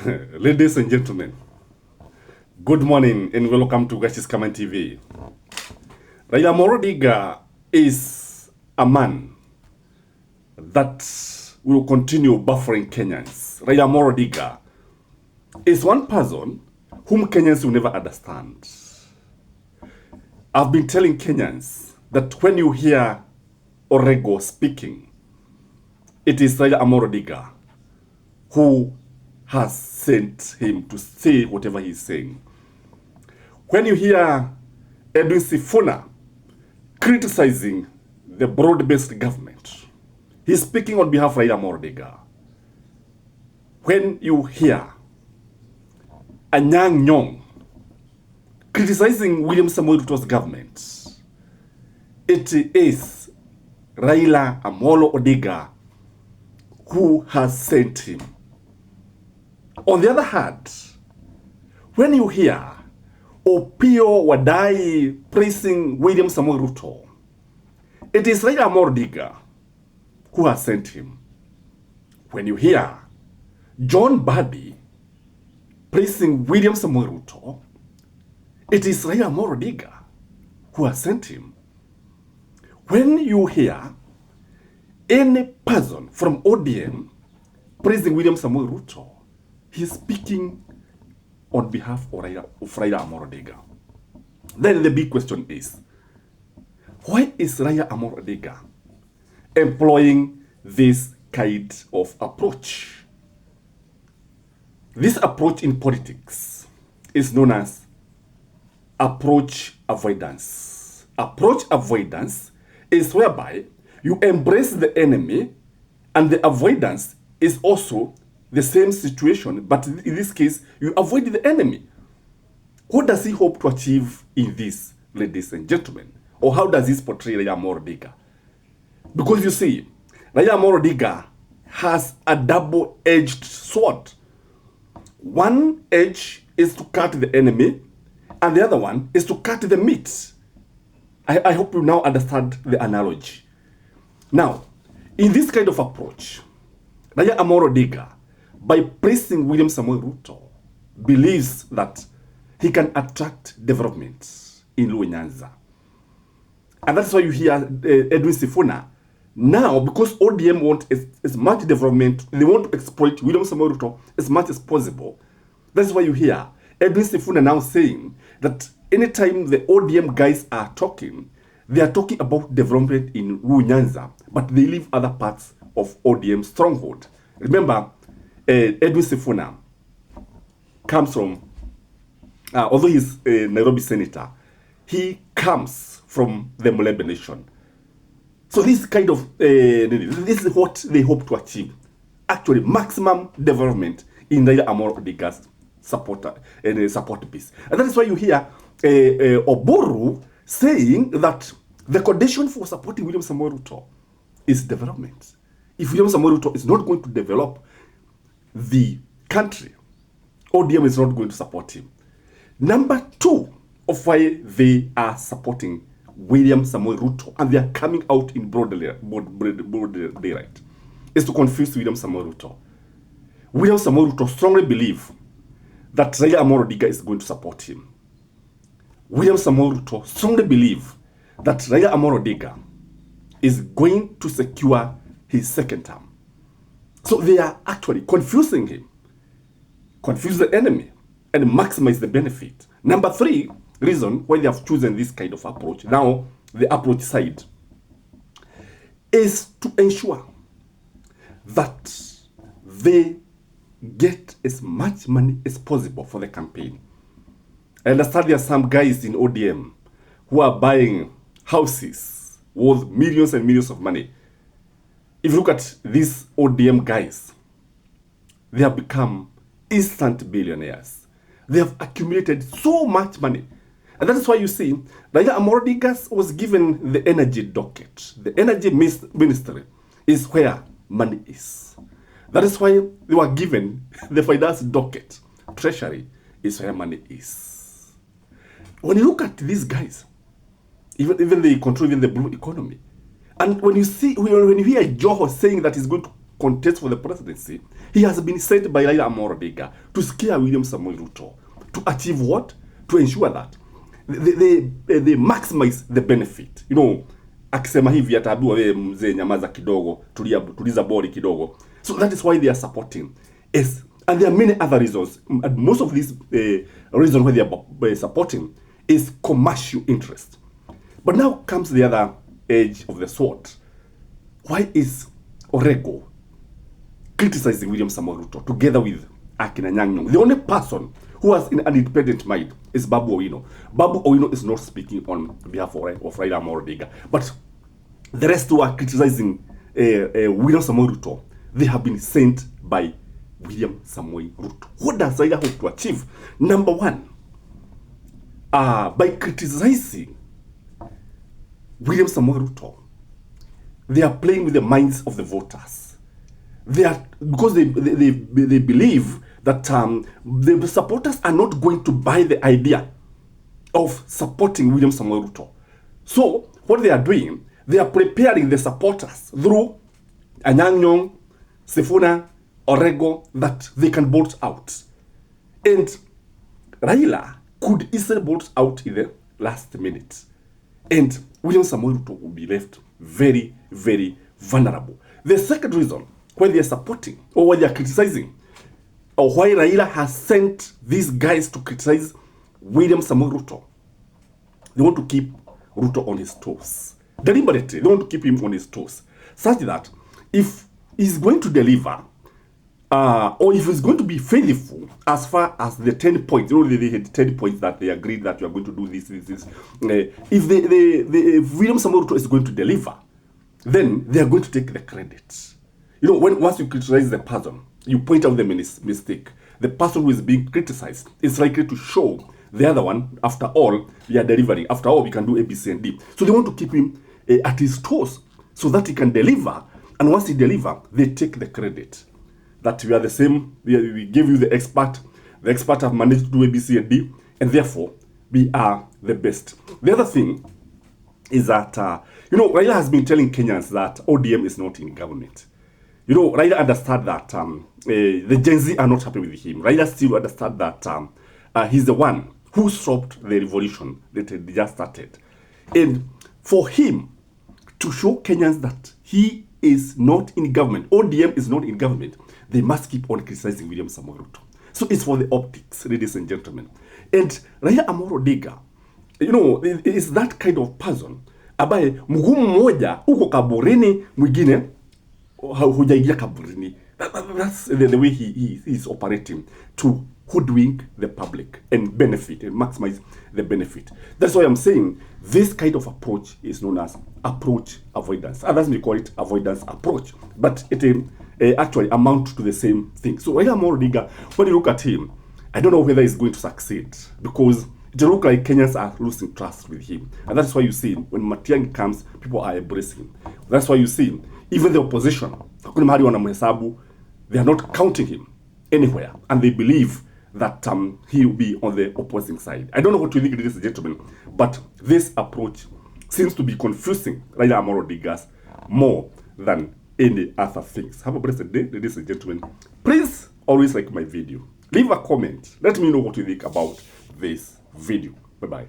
Ladies and gentlemen, good morning and welcome to Gash's Comment TV. Raila Morodiga is a man that will continue buffering Kenyans. Raila Morodiga is one person whom Kenyans will never understand. I've been telling Kenyans that when you hear Orego speaking, it is Raila Morodiga who has sent him to say whatever he's saying. When you hear Edwin Sifuna criticizing the broad-based government, he's speaking on behalf of Raila Morodiga. When you hear Anyang' Nyong'o criticizing William Samoei Ruto's government, it is Raila Amolo Odinga who has sent him. On the other hand, when you hear Opio Wadai praising William Samoei Ruto, it is Raila Morodiga who has sent him. When you hear John Badi praising William Samoei Ruto, it is Raila Morodiga who has sent him. When you hear any person from ODM praising William Samoei Ruto, he's speaking on behalf of Raila Morodiga. Then the big question is, why is Raila Morodiga employing this kind of approach? This approach in politics is known as approach avoidance. Approach avoidance is whereby you embrace the enemy, and the avoidance is also the same situation, but in this case, you avoid the enemy. What does he hope to achieve in this, ladies and gentlemen? Or how does this portray Raila Morodiga? Because you see, Raila Morodiga has a double-edged sword. One edge is to cut the enemy, and the other one is to cut the meat. I hope you now understand the analogy. Now, in this kind of approach, Raila Morodiga, by praising William Samoei Ruto, believes that he can attract development in Luo Nyanza. And that's why you hear Edwin Sifuna now, because ODM want as much development, they want to exploit William Samoei Ruto as much as possible. That's why you hear Edwin Sifuna now saying that anytime the ODM guys are talking, they are talking about development in Luo Nyanza, but they leave other parts of ODM stronghold. Remember, Edwin Sifuna comes from, although he's a Nairobi senator, he comes from the Mulembe nation. So this kind of, this is what they hope to achieve. Actually, maximum development in Raila Amolo Odinga's support base. And that is why you hear Oburu saying that the condition for supporting William Samoei Ruto is development. If William Samoei Ruto is not going to develop the country, ODM is not going to support him. Number two of why they are supporting William Samoei Ruto, and they are coming out in broad daylight, is to confuse William Samoei Ruto. William Samoei Ruto strongly believes that Raila Morodiga is going to support him. William Samoei Ruto strongly believes that Raila Morodiga is going to secure his second term. So they are actually confusing him, confuse the enemy, and maximize the benefit. Number three reason why they have chosen this kind of approach, now the approach side, is to ensure that they get as much money as possible for the campaign. I understand there are some guys in ODM who are buying houses worth millions and millions of money. If you look at these ODM guys, they have become instant billionaires. They have accumulated so much money. And that is why you see, Raila Morodiga was given the energy docket. The energy ministry is where money is. That is why they were given the finance docket. Treasury is where money is. When you look at these guys, even they control even the blue economy. And when you hear Joho saying that he's going to contest for the presidency, he has been sent by Raila Amolo Odinga to scare William Samoei Ruto. To achieve what? To ensure that they maximize the benefit. You know, akisema hivi ataambiwa wewe mzee nyamaza kidogo, tuliza boli kidogo. So that is why they are supporting. Yes. And there are many other reasons. And most of these reasons why they are supporting is commercial interest. But now comes the other edge of the sword. Why is Orego criticizing William Samoei Ruto together with Akina Nyang'? The only person who has an independent mind is Babu Owino. Babu Owino is not speaking on behalf of Raila Amolo Odinga. But the rest who are criticizing William Samoei Ruto, they have been sent by William Samoei Ruto. What does Raila hope to achieve? Number one, by criticizing William Samoei Ruto, they are playing with the minds of the voters. They are, because they believe that the supporters are not going to buy the idea of supporting William Samoei Ruto. So what they are doing, they are preparing the supporters through Anyang' Nyong'o, Sifuna, Orego, that they can vote out. And Raila could easily vote out in the last minute. And William Samoei Ruto will be left very, very vulnerable. The second reason why they are supporting or why they are criticizing, or why Raila has sent these guys to criticize William Samoei Ruto, they want to keep Ruto on his toes. Deliberately, they want to keep him on his toes, such that if he's going to deliver, or if he's going to be faithful as far as the 10 points, you know, they had 10 points that they agreed that you are going to do this. If William Samoei Ruto is going to deliver, then they are going to take the credit. You know, once you criticize the person, you point out the mistake, the person who is being criticized is likely to show the other one, after all, we are delivering. After all, we can do A, B, C, and D. So they want to keep him at his toes so that he can deliver. And once he delivers, they take the credit. That we are the same, we give you the expert have managed to do A, B, C, and D, and therefore, we are the best. The other thing is that, you know, Raila has been telling Kenyans that ODM is not in government. You know, Raila understood that the Gen Z are not happy with him. Raila still understood that he's the one who stopped the revolution that had just started. And for him to show Kenyans that he is not in government, ODM is not in government, they must keep on criticizing William Samoei Ruto. So it's for the optics, ladies and gentlemen. And Raila Amolo Odinga, you know, is that kind of person ambaye mguu mmoja uko kaburini, mwingine hujaingia kaburini. That's the way he is operating to hoodwink the public and benefit and maximize the benefit. That's why I'm saying this kind of approach is known as approach avoidance. Others may call it avoidance approach, but it actually amounts to the same thing. So Raila Amolo Odinga, when you look at him, I don't know whether he's going to succeed, because it looks like Kenyans are losing trust with him. And that's why you see when Matiang'i comes, people are embracing him. That's why you see even the opposition, they are not counting him anywhere, and they believe that he will be on the opposing side. I don't know what you think, ladies and gentlemen, but this approach seems to be confusing Raila Amolo Odinga more than any other things. Have a blessed day, ladies and gentlemen. Please always like my video. Leave a comment. Let me know what you think about this video. Bye-bye.